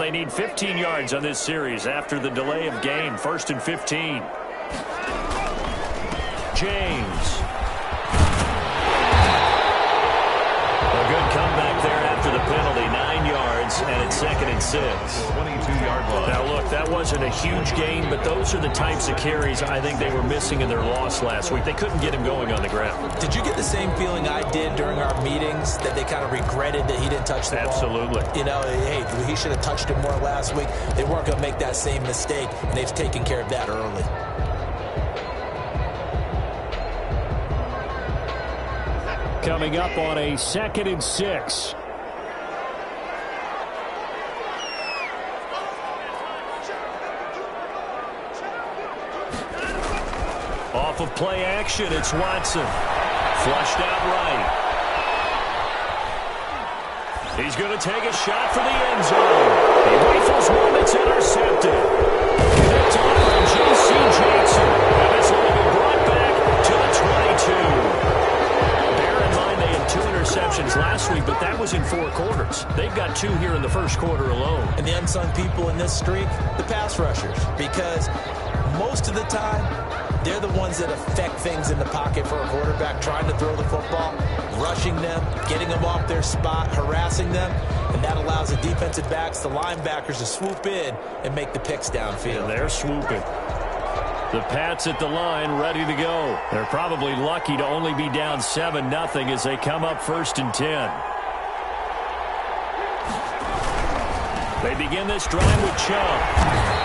they need 15 yards on this series after the delay of game. 1st and 15. James. A good comeback there after the penalty. 9 yards, and it's 2nd and 6. 22-yard line. Now, look, that wasn't a huge gain, but those are the types of carries I think they were missing in their loss last week. They couldn't get him going on the ground. Did you get the same feeling I did during our meetings, that they kind of regretted that he didn't touch the ball? Absolutely. You know, hey, he should have touched it more last week. They weren't going to make that same mistake, and they've taken care of that early. Coming up on a 2nd and 6. Off of play action, it's Watson. Flushed out right. He's going to take a shot for the end zone. He rifles one that's intercepted. Picked off by J.C. Jackson. And this will be brought back to the 22. Bear in mind they had 2 interceptions last week, but that was in 4 quarters. They've got 2 here in the 1st quarter alone. And the unsung people in this streak, the pass rushers, because most of the time, they're the ones that affect things in the pocket for a quarterback, trying to throw the football, rushing them, getting them off their spot, harassing them, and that allows the defensive backs, the linebackers, to swoop in and make the picks downfield. And they're swooping. The Pats at the line, ready to go. They're probably lucky to only be down 7-0 as they come up 1st and 10. They begin this drive with Chubb.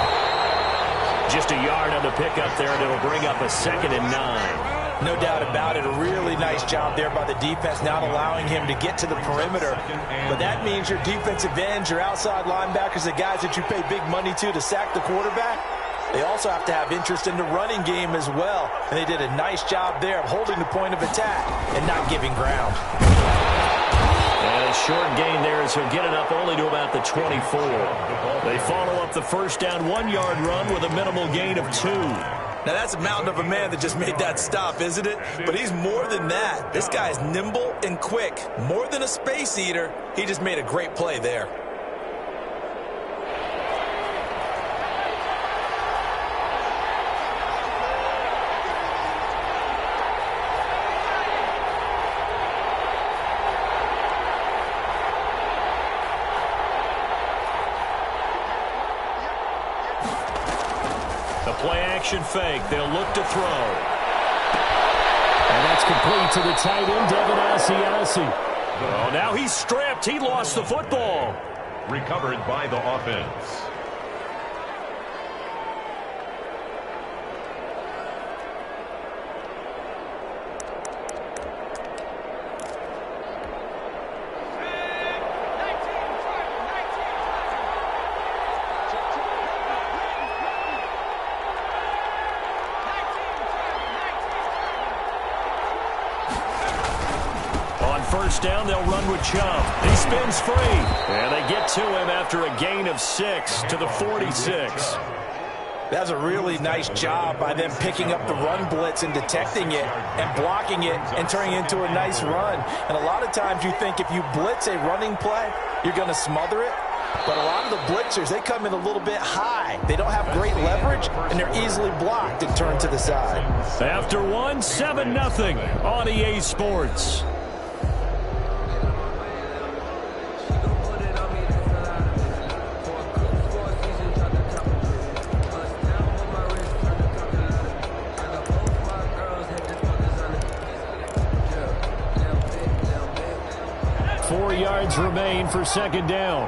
Just a yard on the pickup there, and it'll bring up a 2nd and 9. No doubt about it. A really nice job there by the defense, not allowing him to get to the perimeter. But that means your defensive ends, your outside linebackers, the guys that you pay big money to sack the quarterback, they also have to have interest in the running game as well. And they did a nice job there of holding the point of attack and not giving ground. And a short gain there as he'll get it up only to about the 24. They follow up the 1st down 1-yard run with a minimal gain of 2. Now that's a mountain of a man that just made that stop, isn't it? But he's more than that. This guy is nimble and quick. More than a space eater, he just made a great play there. Play-action fake. They'll look to throw. And that's complete to the tight end, Devin Asiasi. Oh, now he's stripped. He lost the football. Recovered by the offense. Down, they'll run with Chubb. He spins free. And they get to him after a gain of 6 to the 46. That's a really nice job by them picking up the run blitz and detecting it and blocking it and turning it into a nice run. And a lot of times you think if you blitz a running play, you're going to smother it. But a lot of the blitzers, they come in a little bit high. They don't have great leverage, and they're easily blocked and turned to the side. After 7-0 on EA Sports. Remain for 2nd down.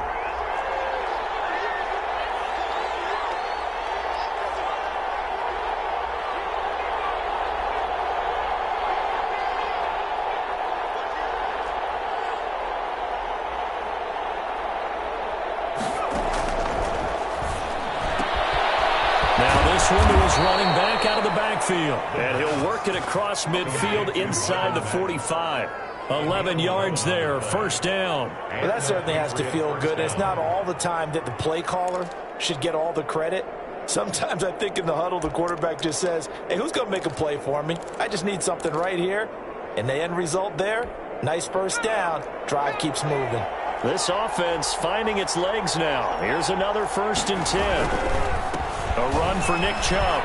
Now this one is running back out of the backfield. And he'll work it across midfield inside the 45. 11 yards there, 1st down. Well, that certainly has to feel good. It's not all the time that the play caller should get all the credit. Sometimes I think in the huddle, the quarterback just says, hey, who's going to make a play for me? I just need something right here. And the end result there, nice 1st down. Drive keeps moving. This offense finding its legs now. Here's another 1st and 10. A run for Nick Chubb.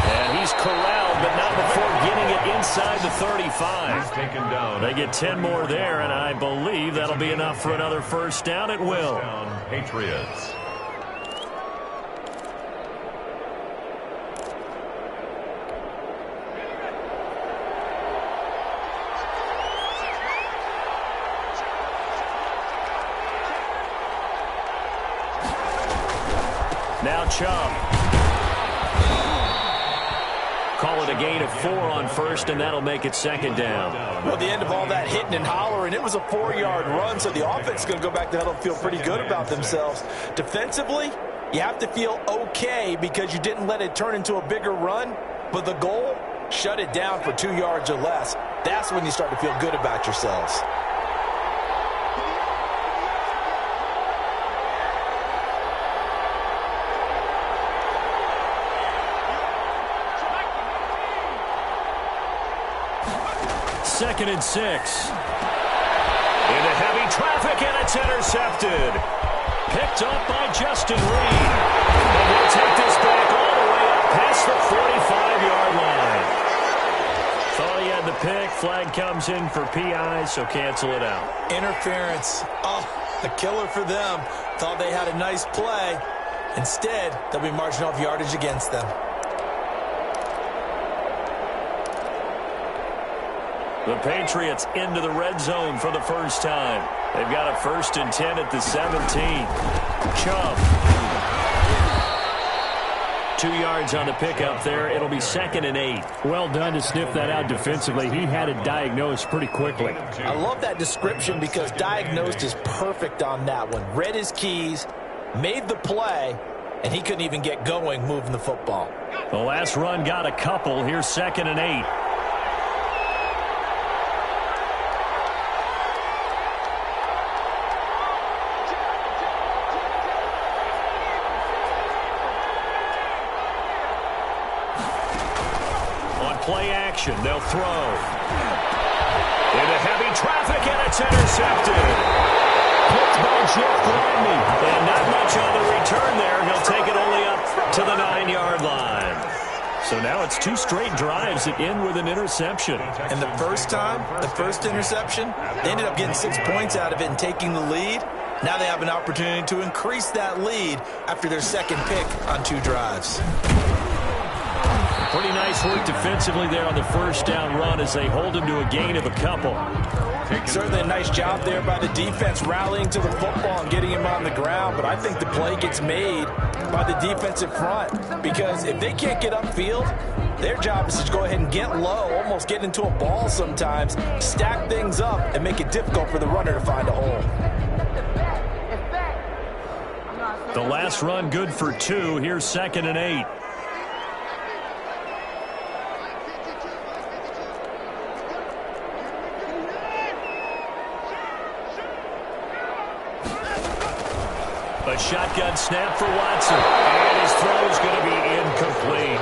And he's corralled, but not before getting it inside the 35. Taken down. They get 10 more there, and I believe that'll be enough for another 1st down. It will. Patriots. Now Chubb. Call it a gain of 4 on 1st, and that'll make it 2nd down. Well, at the end of all that hitting and hollering, it was a 4-yard run, so the offense is going to go back to huddle and feel pretty good about themselves. Defensively, you have to feel okay because you didn't let it turn into a bigger run, but the goal, shut it down for 2 yards or less. That's when you start to feel good about yourselves. Second and 6. Into heavy traffic, and it's intercepted. Picked up by Justin Reed. And he'll take this back all the way up past the 45-yard line. Thought he had the pick. Flag comes in for PI, so cancel it out. Interference. Oh, a killer for them. Thought they had a nice play. Instead, they'll be marching off yardage against them. The Patriots into the red zone for the first time. They've got a 1st and 10 at the 17. Chubb. 2 yards on the pickup there. It'll be 2nd and 8. Well done to sniff that out defensively. He had it diagnosed pretty quickly. I love that description because diagnosed is perfect on that one. Read his keys, made the play, and he couldn't even get going moving the football. The last run got a couple. Here's 2nd and 8. Play action. They'll throw. Into heavy traffic, and it's intercepted. Picked by Jeff Gladney. And not much on the return there. He'll take it only up to the 9-yard line. So now it's 2 straight drives that end with an interception. And the first interception, they ended up getting 6 points out of it and taking the lead. Now they have an opportunity to increase that lead after their 2nd pick on 2 drives. Pretty nice work defensively there on the 1st down run as they hold him to a gain of a couple. Certainly a nice job there by the defense rallying to the football and getting him on the ground, but I think the play gets made by the defensive front because if they can't get upfield, their job is to go ahead and get low, almost get into a ball sometimes, stack things up, and make it difficult for the runner to find a hole. The last run good for 2. Here's 2nd and 8. A shotgun snap for Watson. And his throw is going to be incomplete.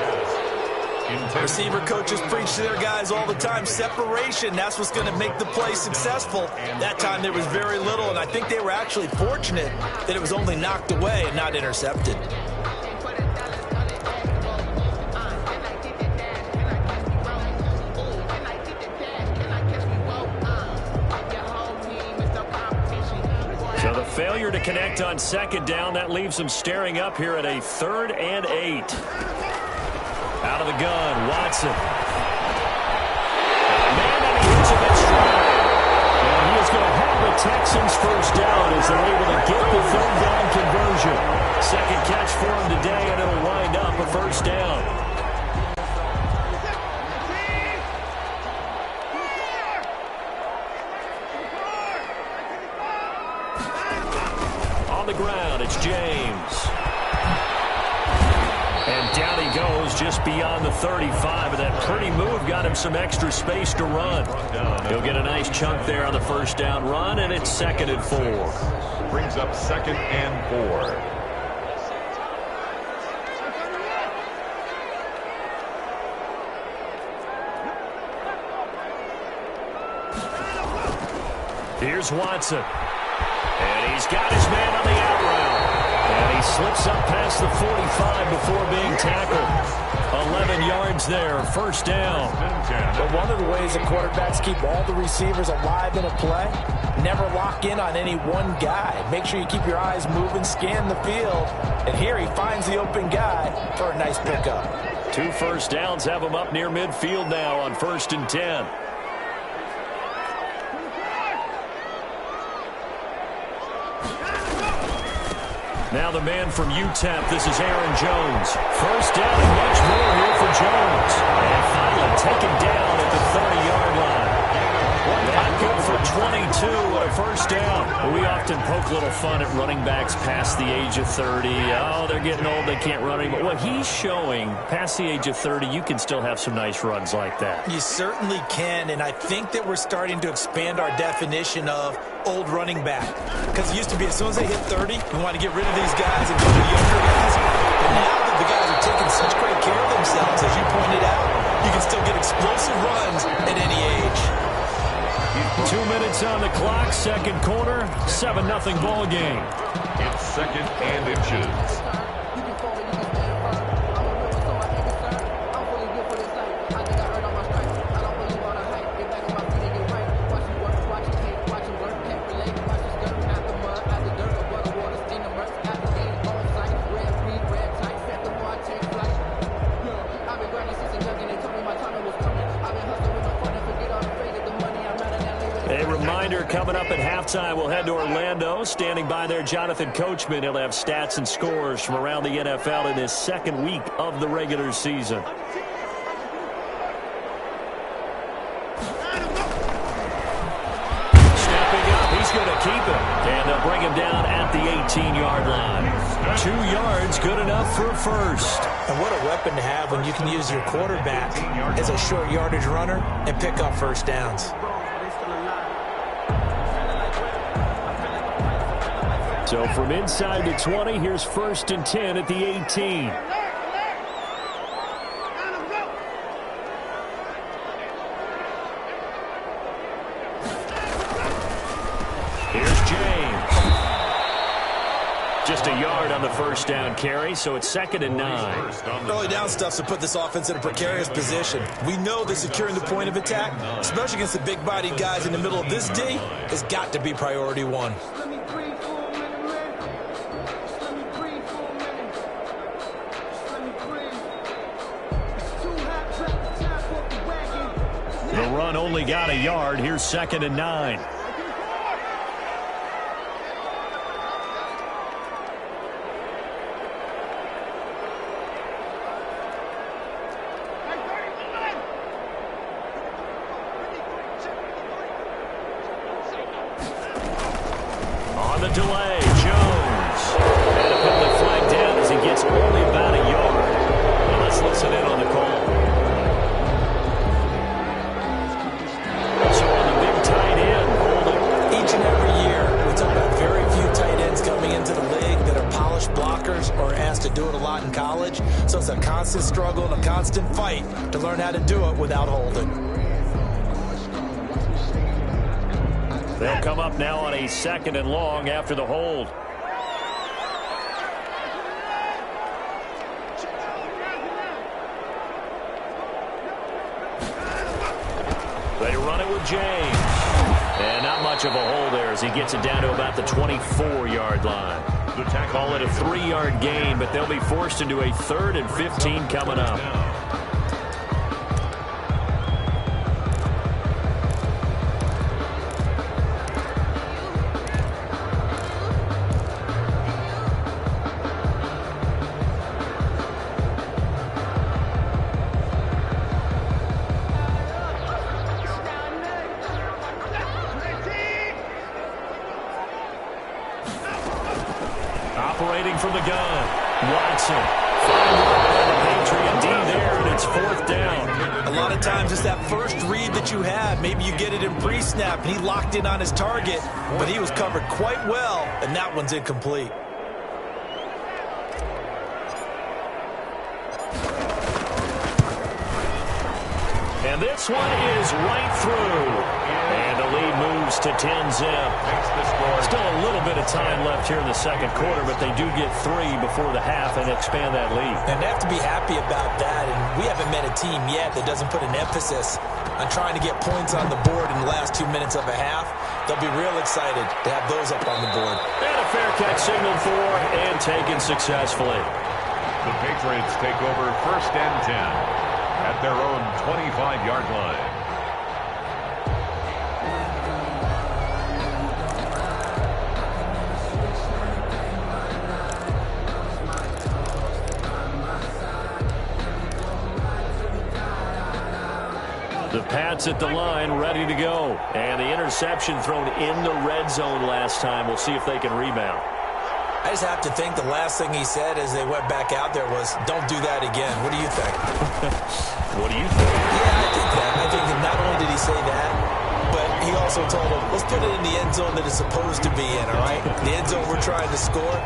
Receiver coaches preach to their guys all the time. Separation, that's what's going to make the play successful. That time there was very little, and I think they were actually fortunate that it was only knocked away and not intercepted. So the failure to connect on 2nd down, that leaves them staring up here at a 3rd and 8. Out of the gun, Watson. Man, and he hits him in stride. And he is going to have the Texans 1st down as they're able to get the 3rd down conversion. 2nd catch for him today, and it'll wind up a 1st down. On the ground, it's James. And down he goes just beyond the 35. And that pretty move got him some extra space to run. He'll get a nice chunk there on the 1st down run, and it's 2nd and 4. Brings up 2nd and 4. Here's Watson. And he's got his man on the out route. And he slips up past the 45 before being tackled. 11 yards there, first down. But one of the ways the quarterbacks keep all the receivers alive in a play, never lock in on any one guy. Make sure you keep your eyes moving, scan the field. And here he finds the open guy for a nice pickup. 2 first downs have him up near midfield now on 1st and 10. Now the man from UTEP, this is Aaron Jones. First down and much more here for Jones. And finally taken down at the 30-yard line. Not good for 22 and a first down. We often poke a little fun at running backs past the age of 30. Oh, they're getting old, they can't run anymore. What he's showing, past the age of 30, you can still have some nice runs like that. You certainly can, and I think that we're starting to expand our definition of old running back. Because it used to be as soon as they hit 30, we want to get rid of these guys and go to the younger guys. But now that the guys are taking such great care of themselves, as you pointed out, you can still get explosive runs at any age. 2 minutes on the clock, second quarter, 7-0 ball game. It's 2nd and inches. Coming up at halftime, we'll head to Orlando. Standing by there, Jonathan Coachman. He'll have stats and scores from around the NFL in his second week of the regular season. Stepping up, he's going to keep it. And they'll bring him down at the 18-yard line. 2 yards, good enough for a first. And what a weapon to have when you can use your quarterback as a short yardage runner and pick up first downs. So from inside the 20, here's 1st and 10 at the 18. Here's James. Just a yard on the first down carry, so it's 2nd and 9. Early down stuff to put this offense in a precarious position. We know that securing the point of attack, especially against the big-bodied guys in the middle of this D, has got to be priority one. The run only got a yard. Here's 2nd and 9. On the delay, Jones. And a penalty flag down as he gets only about a yard. Now let's listen in on the call. Or asked to do it a lot in college, so it's a constant struggle and a constant fight to learn how to do it without holding. They'll come up now on a 2nd and long after the hold. They run it with James. And not much of a hole there as he gets it down to about the 24-yard line. Call it a 3-yard gain, but they'll be forced into a 3rd and 15 coming up. Operating from the gun, Watson. Fine work by the Patriot D there, and it's 4th down. A lot of times it's that first read that you have. Maybe you get it in pre-snap, and he locked in on his target, but he was covered quite well, and that one's incomplete. And this one is right through. And the lead moves to 10-zip. Still a little bit of time left here in the second quarter, but they do get 3 before the half and expand that lead. And they have to be happy about that, and we haven't met a team yet that doesn't put an emphasis on trying to get points on the board in the last 2 minutes of a half. They'll be real excited to have those up on the board. And a fair catch signaled for and taken successfully. The Patriots take over 1st and 10 at their own 25-yard line. The Pats at the line, ready to go. And the interception thrown in the red zone last time. We'll see if they can rebound. I just have to think the last thing he said as they went back out there was, don't do that again. What do you think? What do you think? Yeah, I think that. I think that not only did he say that, but he also told him, let's put it in the end zone that it's supposed to be in, all right? The end zone we're trying to score.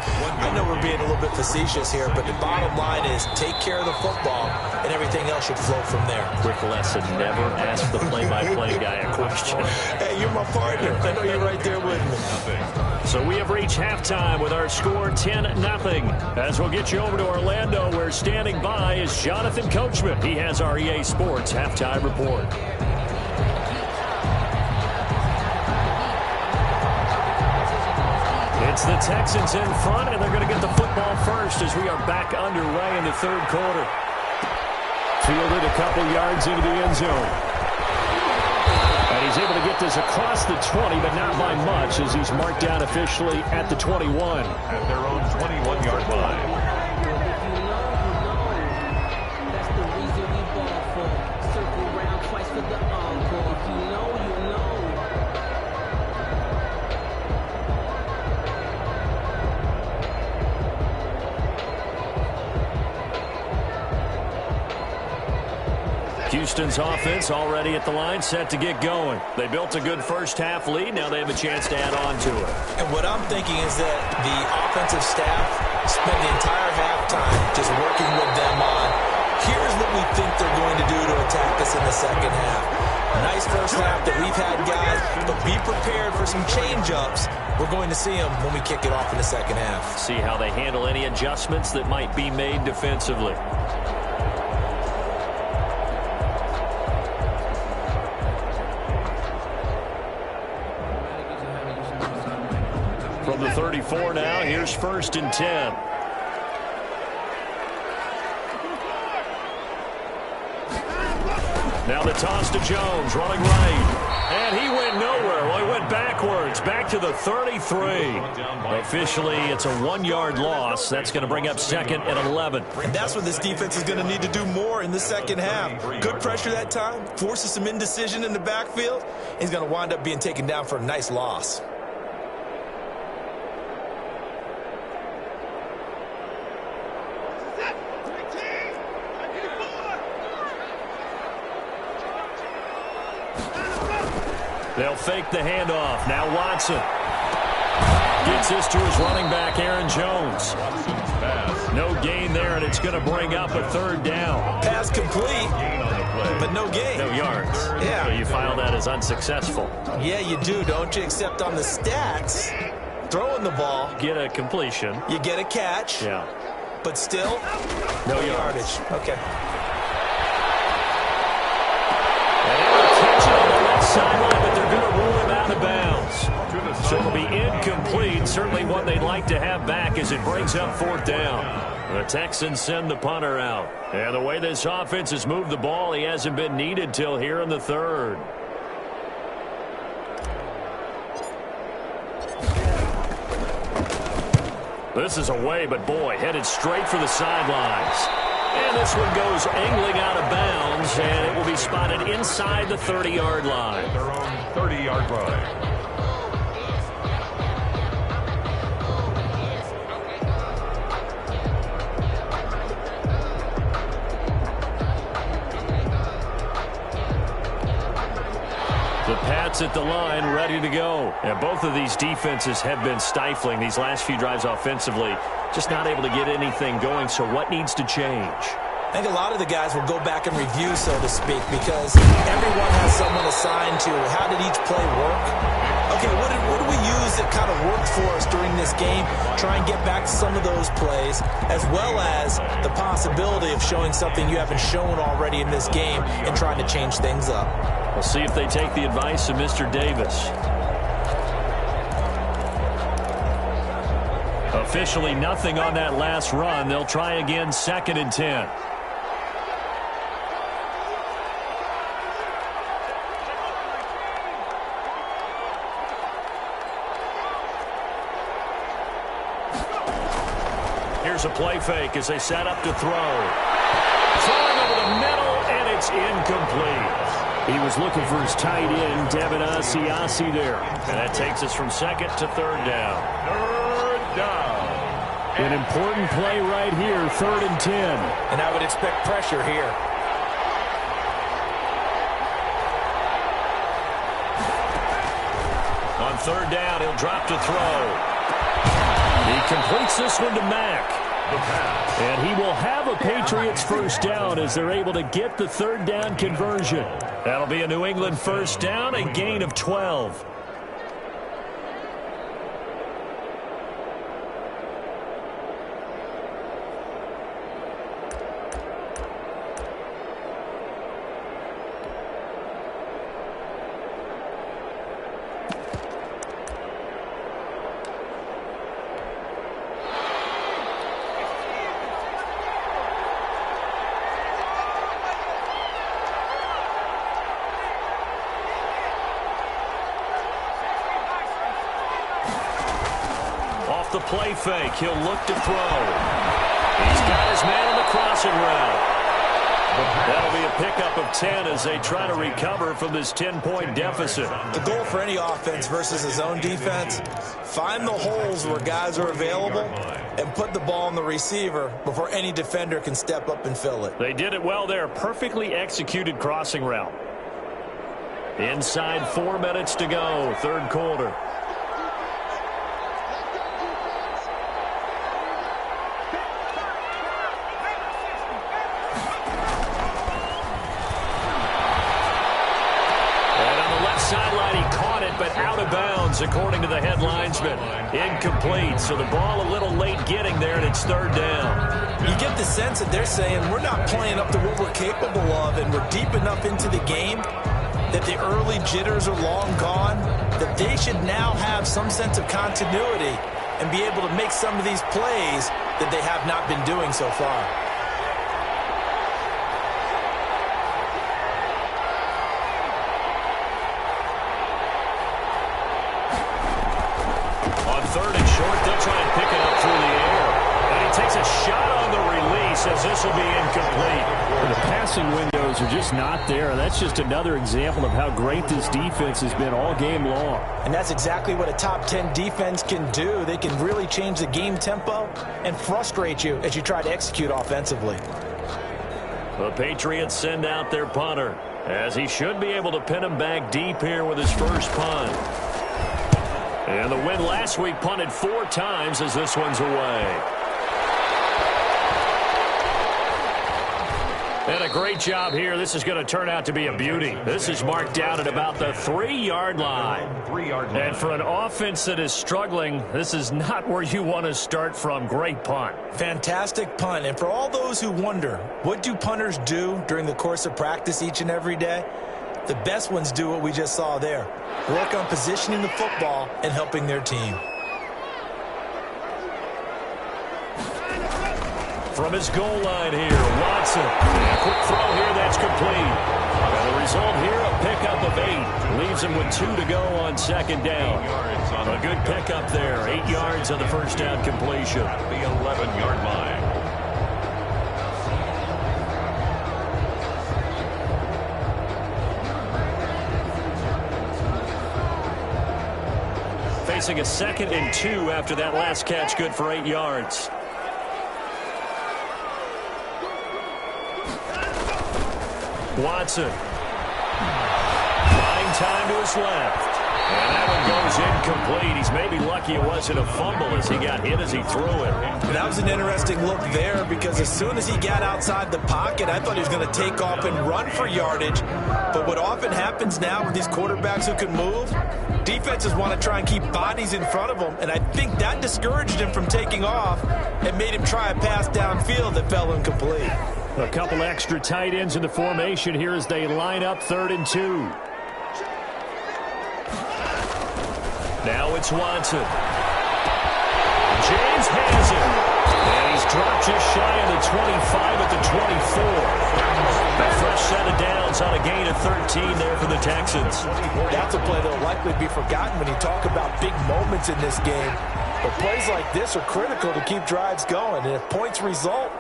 I know we're being a little bit facetious here, but the bottom line is take care of the football, and everything else should flow from there. Quick lesson, never ask the play-by-play guy a question. Hey, you're my partner. I know you're right there with me. So we have reached halftime with our score 10-0. As we'll get you over to Orlando, where standing by is Jonathan Coachman. He has our EA Sports halftime report. It's the Texans in front, and they're going to get the football first as we are back underway in the third quarter. Fielded a couple yards into the end zone. And he's able to get this across the 20, but not by much, as he's marked down officially at the 21. At their own 21-yard line. Houston's offense already at the line, set to get going. They built a good first-half lead. Now they have a chance to add on to it. And what I'm thinking is that the offensive staff spent the entire halftime just working with them on, here's what we think they're going to do to attack us in the second half. Nice first half that we've had, guys, but be prepared for some change-ups. We're going to see them when we kick it off in the second half. See how they handle any adjustments that might be made defensively. From the 34 now, here's 1st and 10. Now the toss to Jones, running right. And he went nowhere. Well, he went backwards, back to the 33. Officially, it's a 1-yard loss. That's going to bring up 2nd and 11. And that's what this defense is going to need to do more in the second half. Good pressure that time, forces some indecision in the backfield. He's going to wind up being taken down for a nice loss. They'll fake the handoff. Now Watson gets this to his running back, Aaron Jones. No gain there, and it's going to bring up a 3rd down. Pass complete, but no gain. No yards. Yeah. So you file that as unsuccessful. Yeah, you do, don't you? Except on the stats, throwing the ball. Get a completion. You get a catch. Yeah. But still, no yardage. Okay. And they will catch it on the left sideline, but they're going to rule him out of bounds. So it'll be incomplete. Certainly one they'd like to have back as it brings up 4th down. The Texans send the punter out. And the way this offense has moved the ball, he hasn't been needed till here in the 3rd. This is away, but boy, headed straight for the sidelines. And this one goes angling out of bounds, and it will be spotted inside the 30-yard line. Their own 30-yard line. The Pats at the line, ready to go. And both of these defenses have been stifling these last few drives offensively. Just not able to get anything going, so what needs to change? I think a lot of the guys will go back and review, so to speak, because everyone has someone assigned to how did each play work. Okay, what do we use that kind of worked for us during this game? Try and get back to some of those plays, as well as the possibility of showing something you haven't shown already in this game and trying to change things up. We'll see if they take the advice of Mr. Davis. Officially nothing on that last run. They'll try again, 2nd and 10. Here's a play fake as they set up to throw. Throwing over the middle, and it's incomplete. He was looking for his tight end, Devin Asiasi there. And that takes us from 2nd to 3rd down. 3rd down. An important play right here, 3rd and 10. And I would expect pressure here. On 3rd down, he'll drop to throw. He completes this one to Mack. And he will have a Patriots first down as they're able to get the 3rd down conversion. That'll be a New England first down, a gain of 12. The play fake. He'll look to throw. He's got his man on the crossing route. That'll be a pickup of 10 as they try to recover from this 10-point deficit. The goal for any offense versus his own defense, find the holes where guys are available and put the ball on the receiver before any defender can step up and fill it. They did it well there. Perfectly executed crossing route. Inside 4 minutes to go, 3rd quarter. Sideline, he caught it, but out of bounds, according to the head linesman. Incomplete, so the ball a little late getting there, and it's 3rd down. You get the sense that they're saying we're not playing up to what we're capable of, and we're deep enough into the game that the early jitters are long gone, that they should now have some sense of continuity and be able to make some of these plays that they have not been doing so far. Takes a shot on the release as this will be incomplete. The passing windows are just not there. That's just another example of how great this defense has been all game long. And that's exactly what a top 10 defense can do. They can really change the game tempo and frustrate you as you try to execute offensively. The Patriots send out their punter, as he should be able to pin him back deep here with his first punt. And the win last week punted 4 times as this one's away. And a great job here. This is going to turn out to be a beauty. This is marked down at about the 3-yard line. And for an offense that is struggling, this is not where you want to start from. Great punt. Fantastic punt. And for all those who wonder, what do punters do during the course of practice each and every day? The best ones do what we just saw there. Work on positioning the football and helping their team. From his goal line here, Watson. A quick throw here, that's complete. And the result here, a pickup of 8. Leaves him with 2 to go on 2nd down. A good pickup there. 8 yards on the first down completion. At the 11-yard line. Facing a 2nd and 2 after that last catch, good for 8 yards. Watson. Buying time to his left. And that one goes incomplete. He's maybe lucky it wasn't a fumble as he got hit as he threw it. That was an interesting look there because as soon as he got outside the pocket, I thought he was going to take off and run for yardage. But what often happens now with these quarterbacks who can move, defenses want to try and keep bodies in front of them, and I think that discouraged him from taking off and made him try a pass downfield that fell incomplete. A couple extra tight ends in the formation here as they line up 3rd and 2. Now it's Watson. James has it. And he's dropped just shy of the 25 at the 24. A fresh set of downs on a gain of 13 there for the Texans. That's a play that will likely be forgotten when you talk about big moments in this game. But plays like this are critical to keep drives going. And if points result,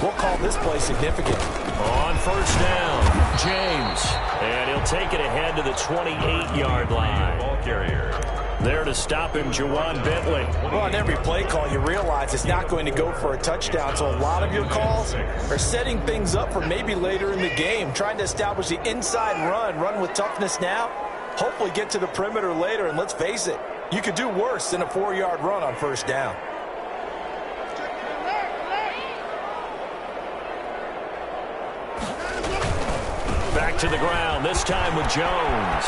we'll call this play significant. On 1st down, James. And he'll take it ahead to the 28-yard line. Ball carrier. There to stop him, Juwan Bentley. Well, on every play call, you realize it's not going to go for a touchdown. So a lot of your calls are setting things up for maybe later in the game, trying to establish the inside run with toughness now, hopefully get to the perimeter later. And let's face it, you could do worse than a 4-yard run on 1st down. Back to the ground, this time with Jones.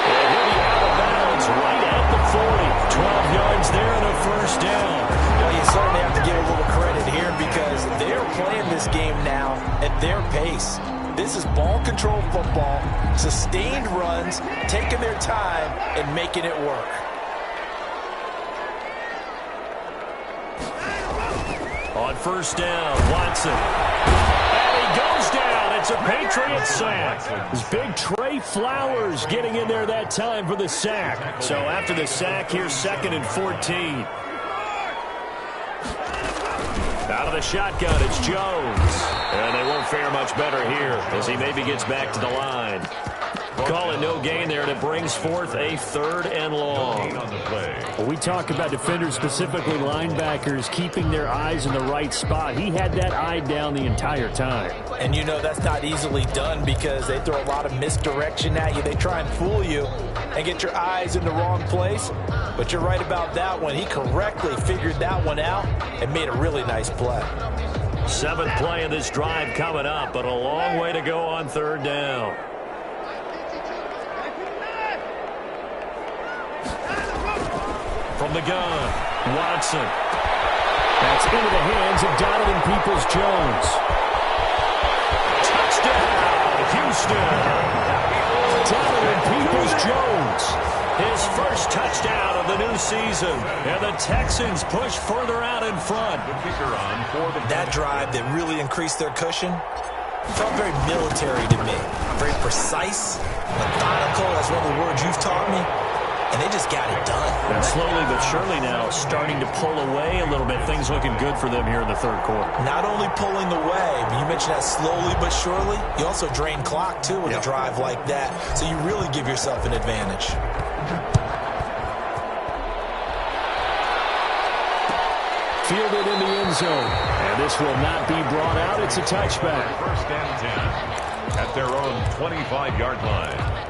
And he'll be out of bounds right at the 40. 12 yards there and a 1st down. Well, you certainly have to give a little credit here because they're playing this game now at their pace. This is ball control football, sustained runs, taking their time and making it work. On 1st down, Watson. And he goes down. It's a Patriots sack. It's big Trey Flowers getting in there that time for the sack. So after the sack, here's 2nd and 14. Out of the shotgun, it's Jones. And they won't fare much better here as he maybe gets back to the line. Call it no gain there, and it brings forth a 3rd and long. On the play. Well, we talk about defenders, specifically linebackers, keeping their eyes in the right spot. He had that eye down the entire time. And you know that's not easily done because they throw a lot of misdirection at you. They try and fool you and get your eyes in the wrong place. But you're right about that one. He correctly figured that one out and made a really nice play. 7th play of this drive coming up, but a long way to go on 3rd down. From the gun, Watson. That's into the hands of Donovan Peoples-Jones. Touchdown, Houston. Donovan Peoples-Jones. His first touchdown of the new season. And the Texans push further out in front. That drive that really increased their cushion felt very military to me. Very precise, methodical, that's one of the words you've taught me. And they just got it done. And slowly but surely now starting to pull away a little bit. Things looking good for them here in the 3rd quarter. Not only pulling away, but you mentioned that slowly but surely. You also drain clock, too, with a drive like that. So you really give yourself an advantage. Fielded in the end zone. And this will not be brought out. It's a touchback. 1st and 10 at their own 25-yard line.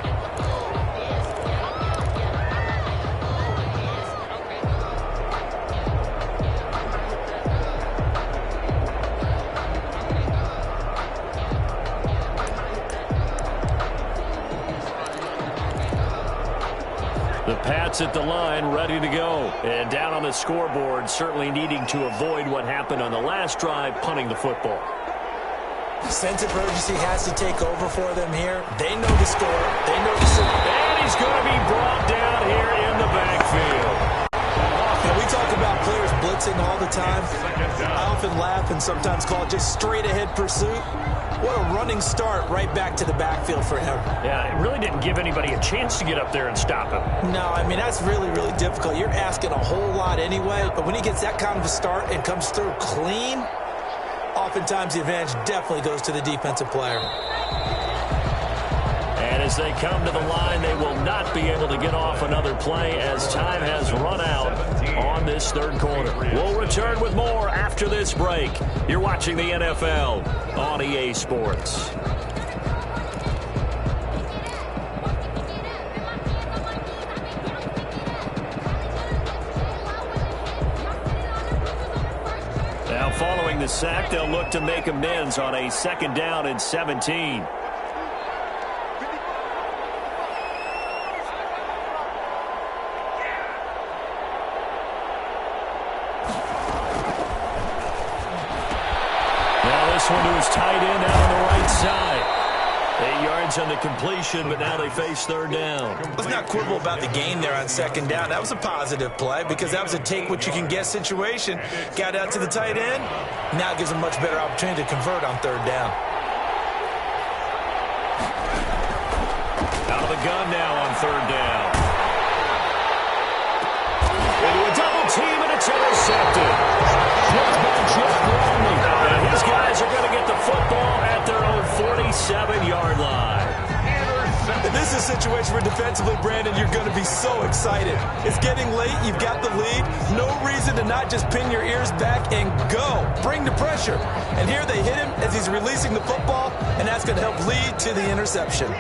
The Pats at the line, ready to go. And down on the scoreboard, certainly needing to avoid what happened on the last drive, punting the football. Sense of urgency has to take over for them here. They know the score. They know the score. And he's going to be brought down here in the backfield. And we talk about players blitzing all the time. I often laugh and sometimes call it just straight-ahead pursuit. What a running start right back to the backfield for him. Yeah, it really didn't give anybody a chance to get up there and stop him. No, I mean, that's really, really difficult. You're asking a whole lot anyway, but when he gets that kind of a start and comes through clean, oftentimes the advantage definitely goes to the defensive player. And as they come to the line, they will not be able to get off another play as time has run out on this 3rd quarter. We'll return with more after this break. You're watching the NFL on EA Sports. the sack. They'll look to make amends on a 2nd down and 17. Now this one to his tight end out on the right side. 8 yards on the completion, but now they face 3rd down. Let's not quibble about the gain there on 2nd down. That was a positive play because that was a take-what-you-can-get situation. Got out to the tight end. Now it gives them a much better opportunity to convert on 3rd down. Out of the gun now on 3rd down. Into a double team, and it's intercepted. And these guys are going to get the football at their own 47-yard line. This is a situation where defensively, Brandon, you're going to be so excited. It's getting late. You've got the lead. No reason to not just pin your ears back and go. Bring the pressure. And here they hit him as he's releasing the football, and that's going to help lead to the interception.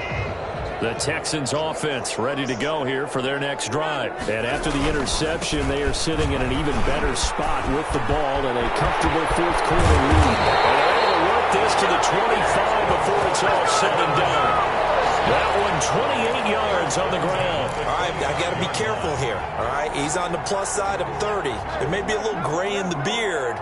The Texans offense ready to go here for their next drive. And after the interception, they are sitting in an even better spot with the ball and a comfortable 4th quarter lead. And they're able to work this to the 25 before it's all said and done. That one 28 yards on the ground. All right, I got to be careful here. All right, he's on the plus side of 30. There may be a little gray in the beard,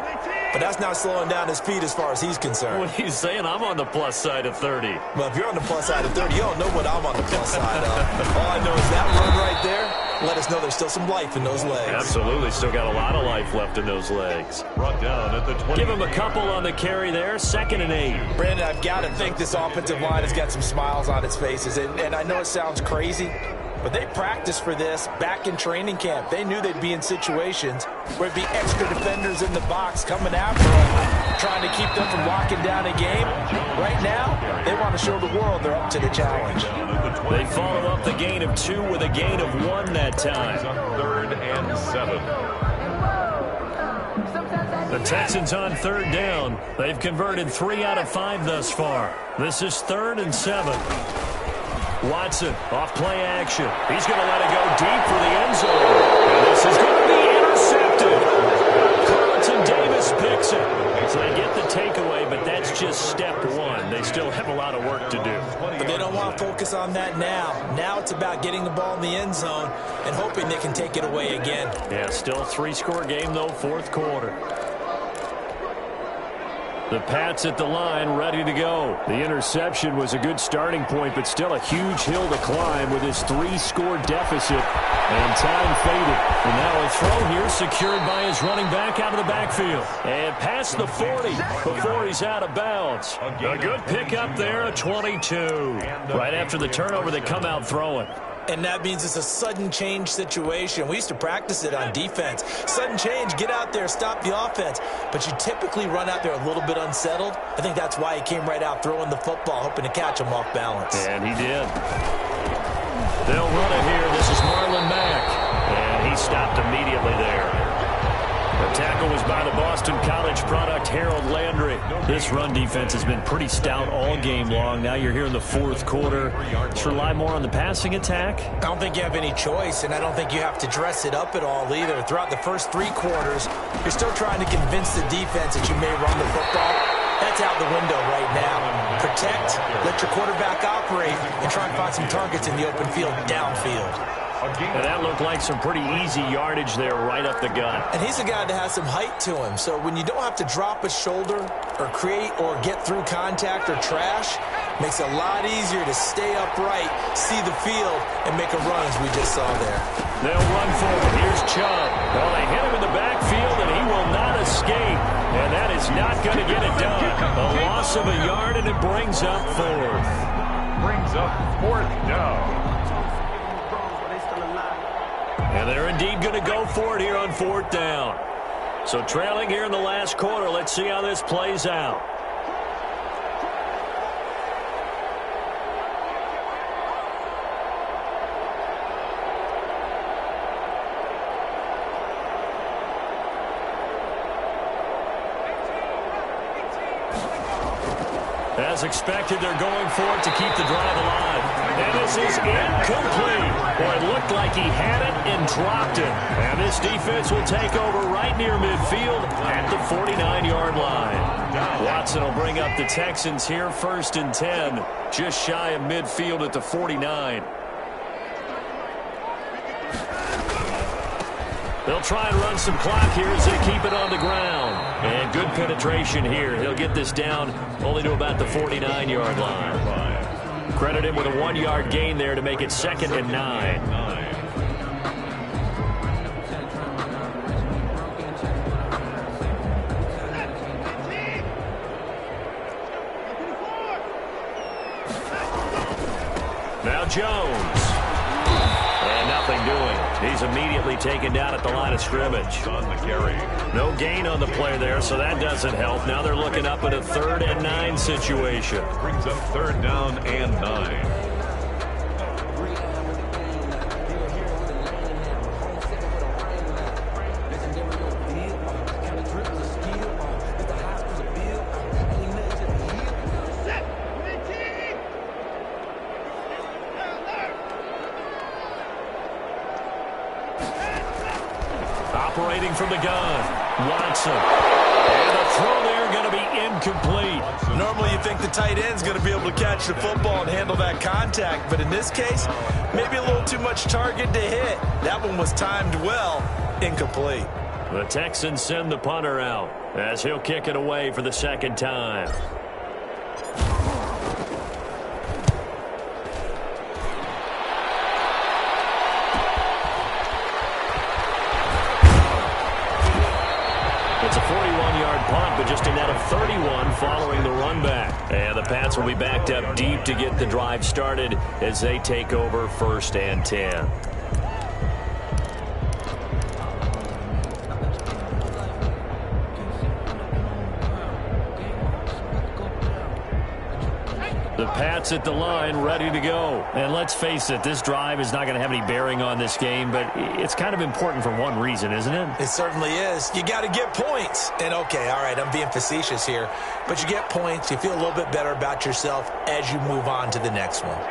but that's not slowing down his feet as far as he's concerned. What are you saying? I'm on the plus side of 30. Well, if you're on the plus side of 30, you don't know what I'm on the plus side of. All I know is that run right there, let us know there's still some life in those legs. Absolutely. Still got a lot of life left in those legs. Brought down at the 20. Give him a couple on the carry there. 2nd and 8. Brandon, I've got to think this offensive line has got some smiles on its faces. And I know it sounds crazy, but they practiced for this back in training camp. They knew they'd be in situations where it'd be extra defenders in the box coming after them, trying to keep them from locking down a game. Right now, they want to show the world they're up to the challenge. They follow up the gain of 2 with a gain of 1 that time. 3rd and 7. The Texans on 3rd down. They've converted 3 out of 5 thus far. This is 3rd and 7. Watson off play action. He's going to let it go deep for the end zone. And this is going to be intercepted. Carlton Davis picks it. So they get the takeaway, but that's just step 1. They still have a lot of work to do. But they don't want to focus on that now. Now it's about getting the ball in the end zone and hoping they can take it away again. Yeah, still a 3-score game, though, 4th quarter. The Pats at the line, ready to go. The interception was a good starting point, but still a huge hill to climb with his 3-score deficit. And time faded. And now a throw here secured by his running back out of the backfield. And past the 40 before he's out of bounds. A good pickup there, a 22. Right after the turnover, they come out throwing. And that means it's a sudden change situation. We used to practice it on defense. Sudden change, get out there, stop the offense. But you typically run out there a little bit unsettled. I think that's why he came right out throwing the football, hoping to catch him off balance. And he did. They'll run it here. This is Marlon Mack. And he stopped immediately there. The tackle was by the Boston College product, Harold Landry. This run defense has been pretty stout all game long. Now you're here in the 4th quarter. Let's rely more on the passing attack. I don't think you have any choice, and I don't think you have to dress it up at all either. Throughout the first 3 quarters, you're still trying to convince the defense that you may run the football. That's out the window right now. Protect, let your quarterback operate, and try and find some targets in the open field downfield. And that looked like some pretty easy yardage there right up the gut. And he's a guy that has some height to him. So when you don't have to drop a shoulder or create or get through contact or trash, makes it a lot easier to stay upright, see the field, and make a run as we just saw there. They'll run forward. Here's Chubb. Well, they hit him in the backfield, and he will not escape. And that is not going to get it done. A loss of a yard, and it brings up 4th. Brings up 4th down. And they're indeed going to go for it here on 4th down. So trailing here in the last quarter. Let's see how this plays out. As expected, they're going for it to keep the drive alive. And this is incomplete. Boy, it looked like he had it and dropped it. And this defense will take over right right near midfield at the 49-yard line. Watson will bring up the Texans here, 1st and 10, just shy of midfield at the 49. They'll try and run some clock here as they keep it on the ground. And good penetration here. He'll get this down only to about the 49-yard line. Credit him with a 1-yard gain there to make it 2nd and 9. Now Jones. And nothing doing. He's immediately taken down at the line of scrimmage. On the carry. No gain on the play there, so that doesn't help. Now they're looking up at a 3rd and 9 situation. Brings up 3rd down and 9. Operating from the gun, Watson. And the throw there going to be incomplete. Normally you think the tight end's going to be able to catch the football and handle that contact, but in this case, maybe a little too much target to hit. That one was timed well, incomplete. The Texans send the punter out as he'll kick it away for the 2nd time. It's a 41-yard punt, but just a net of 31 following the run back. And the Pats will be backed up deep to get the drive started as they take over 1st and 10. The Pats at the line, ready to go. And let's face it, this drive is not going to have any bearing on this game, but it's kind of important for one reason, isn't it? It certainly is. You got to get points. And, okay, all right, I'm being facetious here, but you get points, you feel a little bit better about yourself as you move on to the next one.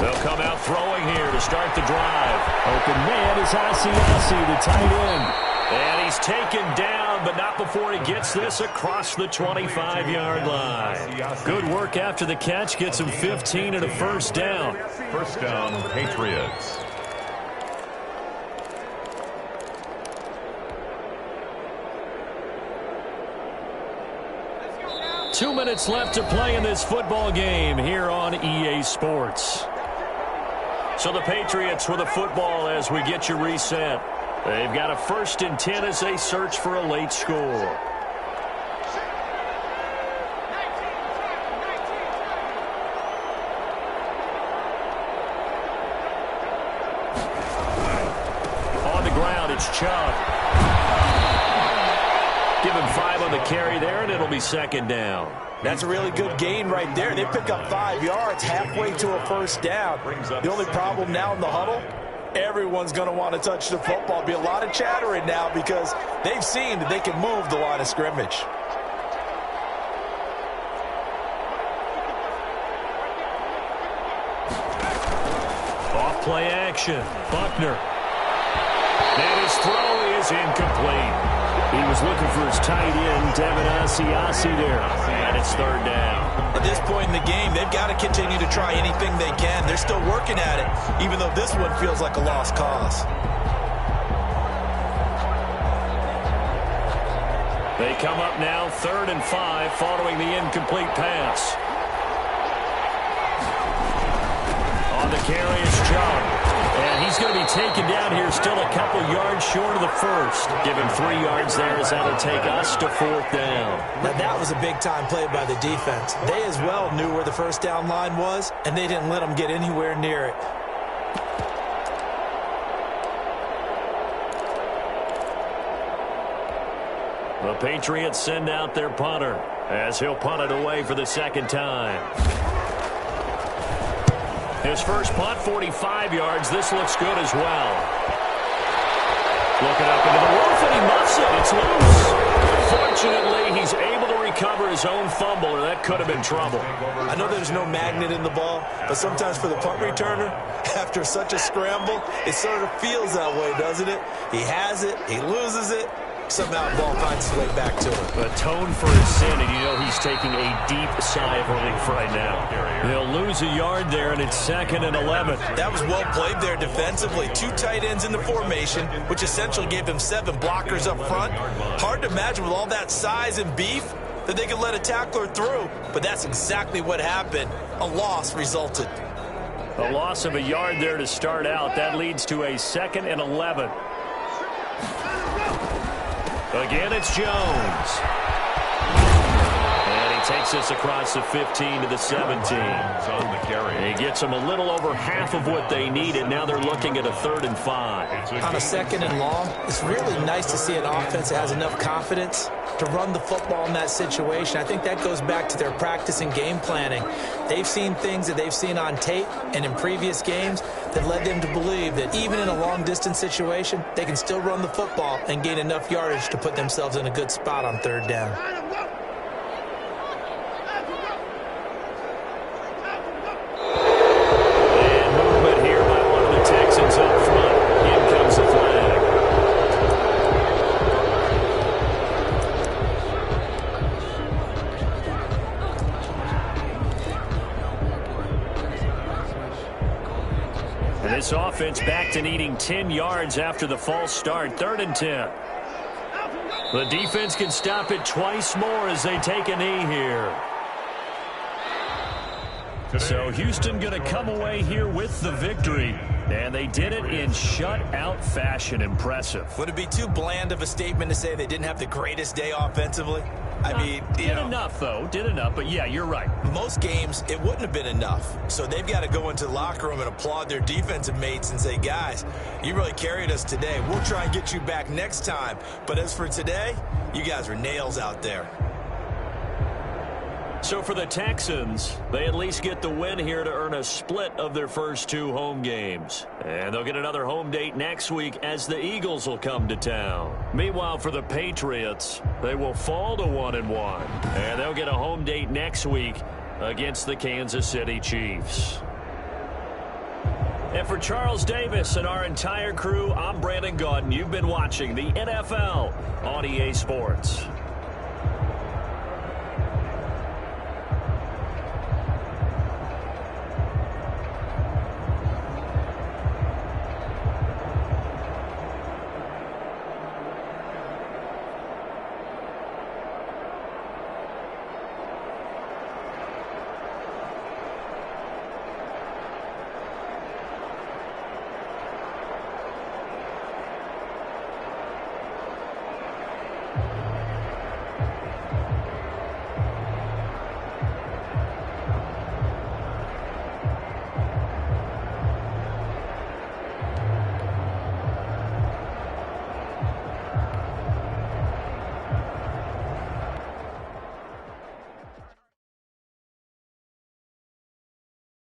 They'll come out throwing here to start the drive. Open man is Asiasi, the tight end. And he's taken down, but not before he gets this across the 25-yard line. Good work after the catch. Gets him 15 and a 1st down. 1st down, Patriots. Two minutes left to play in this football game here on EA Sports. So the Patriots with the football as we get you reset. They've got a 1st and 10 as they search for a late score. On the ground, it's Chubb. Give him 5 on the carry there, and it'll be 2nd down. That's a really good gain right there. They pick up 5 yards halfway to a 1st down. The only problem now in the huddle, everyone's going to want to touch the football. Be a lot of chattering now because they've seen that they can move the line of scrimmage. Off play action. Buckner. And his throw is incomplete. He was looking for his tight end, Devin Asiasi there. And it's 3rd down. At this point in the game, they've got to continue to try anything they can. They're still working at it, even though this one feels like a lost cause. They come up now 3rd and 5 following the incomplete pass. On the carry is Chubb. And he's going to be taken down here, still a couple yards short of the 1st. Give him 3 yards there as that'll take us to 4th down. Now that was a big-time play by the defense. They as well knew where the 1st down line was, and they didn't let them get anywhere near it. The Patriots send out their punter as he'll punt it away for the 2nd time. His first punt, 45 yards. This looks good as well. Looking up into the roof, and he muffs it. It's loose. Fortunately, he's able to recover his own fumble, or that could have been trouble. I know there's no magnet in the ball, but sometimes for the punt returner, after such a scramble, it sort of feels that way, doesn't it? He has it, he loses it, somehow the ball finds its way back to him. Atone for his sin, and you know he's taking a deep sigh of relief right now. They'll lose a yard there, and it's 2nd and 11. That was well played there defensively. 2 tight ends in the formation, which essentially gave them 7 blockers up front. Hard to imagine with all that size and beef that they could let a tackler through, but that's exactly what happened. A loss resulted. A loss of a yard there to start out. That leads to a 2nd and 11. Again, it's Jones. And he takes us across the 15 to the 17. On the carry. He gets them a little over half of what they needed. Now they're looking at a 3rd and 5. On a 2nd and long, it's really nice to see an offense that has enough confidence to run the football in that situation. I think that goes back to their practice and game planning. They've seen things that they've seen on tape and in previous games that led them to believe that even in a long-distance situation, they can still run the football and gain enough yardage to put themselves in a good spot on 3rd down. And movement here by one of the Texans up front. In comes the flag. And this offense back to needing 10 yards after the false start. 3rd and 10. The defense can stop it twice more as they take a knee here. So Houston going to come away here with the victory. And they did it in shutout fashion. Impressive. Would it be too bland of a statement to say they didn't have the greatest day offensively? I mean, did enough, though. Did enough. But, yeah, you're right. Most games, it wouldn't have been enough. So they've got to go into the locker room and applaud their defensive mates and say, guys, you really carried us today. We'll try and get you back next time. But as for today, you guys were nails out there. So for the Texans, they at least get the win here to earn a split of their first 2 home games. And they'll get another home date next week as the Eagles will come to town. Meanwhile, for the Patriots, they will fall to 1-1. And they'll get a home date next week against the Kansas City Chiefs. And for Charles Davis and our entire crew, I'm Brandon Gaudin. You've been watching the NFL on EA Sports.